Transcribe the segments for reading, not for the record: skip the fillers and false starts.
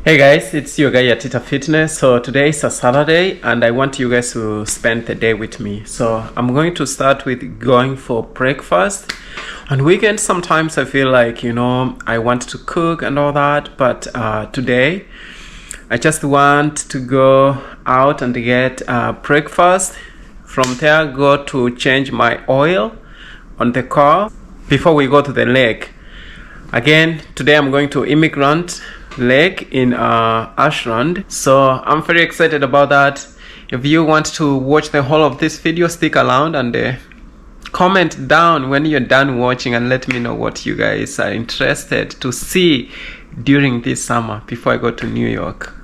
Hey guys, it's your guy Atita Fitness. So today is a Saturday and I want you guys to spend the day with me. So I'm going to start with going for breakfast. On weekends sometimes I feel like, I want to cook and all that, but today I just want to go out and get breakfast. From there, go to change my oil on the car before we go to the lake. Again, today I'm going to Immigrant Lake in Ashland, so I'm very excited about that. If you want to watch the whole of this video, stick around and comment down when you're done watching and let me know what you guys are interested to see during this summer before I go to New York.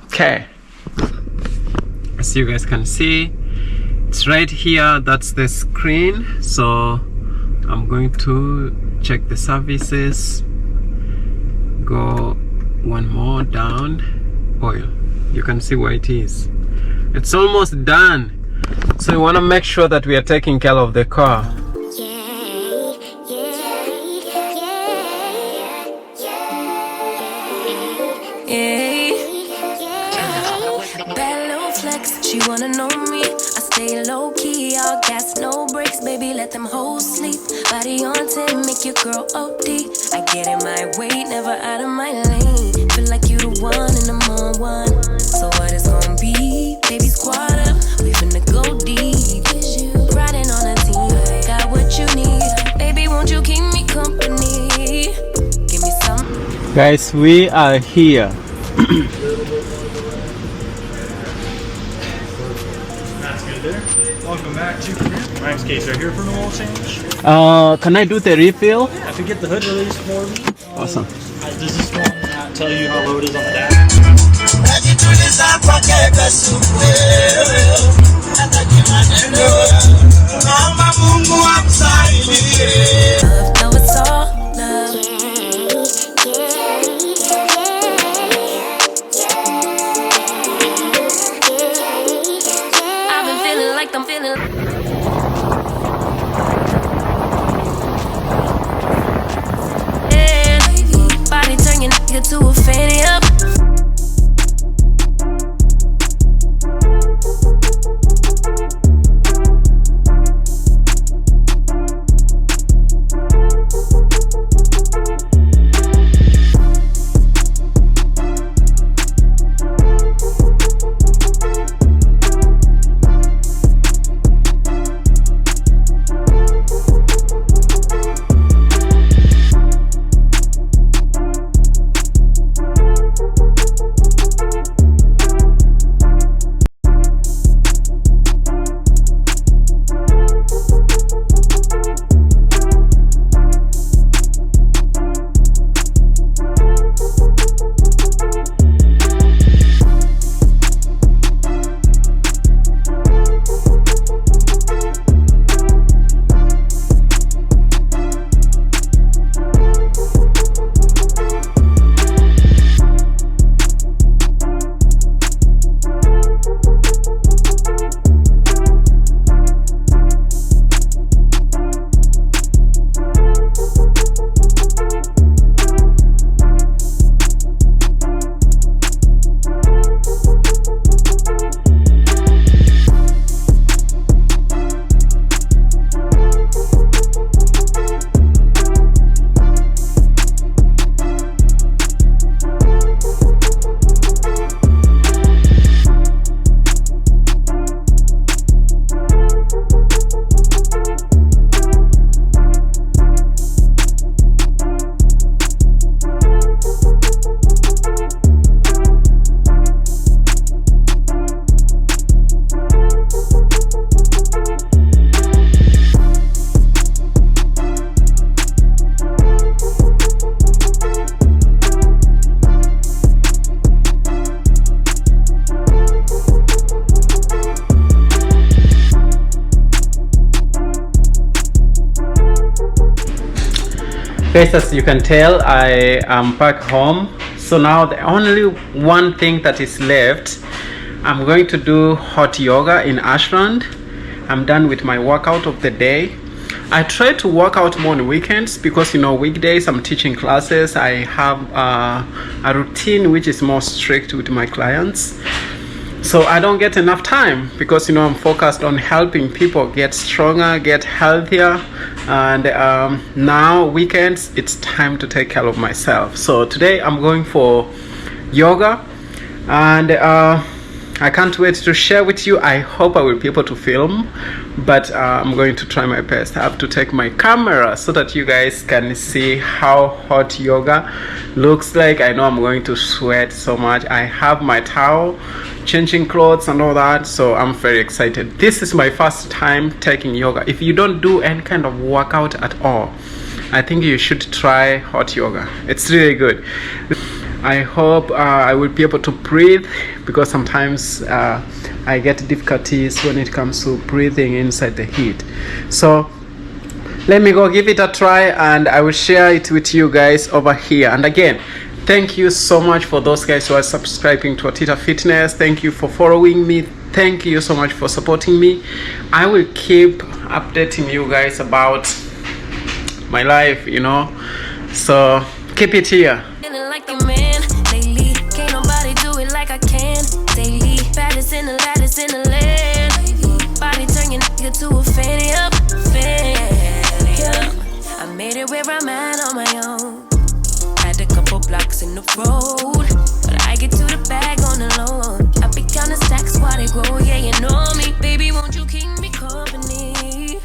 Okay, as you guys can see, it's right here. That's the screen, so I'm going to check the services, go one more down, oil. You can see where it is. It's almost done, so we want to make sure that we are taking care of the car. Bad little flex, she wanna know me. I stay low key, all gas, no brakes, baby, let them hoes sleep. Body on 10, make your girl OD. I get in my way, never out of my lane. Feel like you the one and I'm on one. So what it's gonna be? Baby, squad up, we finna go deep. Riding on a team, got what you need. Baby, won't you keep me company? Give me some. Guys, we are here. That's good there. Welcome back to Frank's case right here for an oil change. Can I do the refill? Yeah, if you get the hood released for me. Awesome. Does this one tell you how low it is on the dash? Love, know it's all love. I've been feeling like I'm feeling. Body turn your nigga to a fanny up. Guys, as you can tell, I am back home. So now the only one thing that is left, I'm going to do hot yoga in Ashland. I'm done with my workout of the day. I try to work out more on weekends because, you know, weekdays I'm teaching classes. I have a routine which is more strict with my clients. So I don't get enough time because, you know, I'm focused on helping people get stronger, get healthier. And now weekends, it's time to take care of myself. So today I'm going for yoga. And I can't wait to share with you. I hope I will be able to film, but I'm going to try my best. I have to take my camera so that you guys can see how hot yoga looks like. I know I'm going to sweat so much. I have my towel, changing clothes and all that, so I'm very excited. This is my first time taking yoga. If you don't do any kind of workout at all, I think you should try hot yoga. It's really good. I hope I will be able to breathe because sometimes I get difficulties when it comes to breathing inside the heat. So let me go give it a try and I will share it with you guys over here. And again, thank you so much for those guys who are subscribing to Atita Fitness. Thank you for following me. Thank you so much for supporting me. I will keep updating you guys about my life, you know. So keep it here. Like a man lately, can't nobody do it like I can daily. Baddest in the lattice in the land. Body turn your nigga to a fan up, I made it where I'm at on my own. Had a couple blocks in the road, but I get to the bag on the loan. I be counting stacks while they grow, yeah, you know me. Baby, won't you keep me company?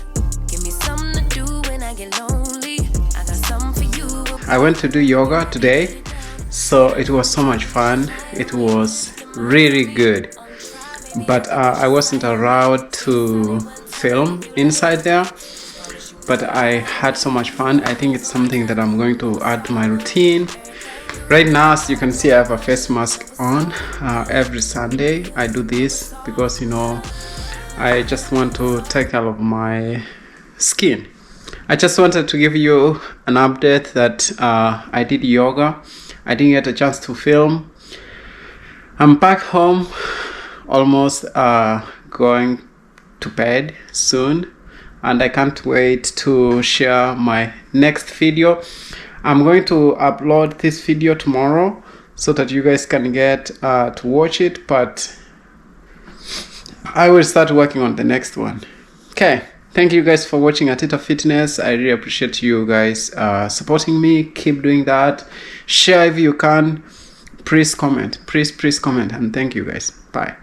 Give me something to do when I get lonely. I got something for you. I went to do yoga today. So it was so much fun. It was really good, but I wasn't allowed to film inside there, but I had so much fun. I think it's something that I'm going to add to my routine. Right now, as you can see, I have a face mask on. Every Sunday I do this because, you know, I just want to take care of my skin. I just wanted to give you an update that I did yoga. I didn't get a chance to film. I'm back home, almost going to bed soon, and I can't wait to share my next video. I'm going to upload this video tomorrow so that you guys can get to watch it, but I will start working on the next one. Okay. Thank you guys for watching Atita Fitness. I really appreciate you guys supporting me. Keep doing that. Share if you can. Please comment. Please comment. And thank you guys. Bye.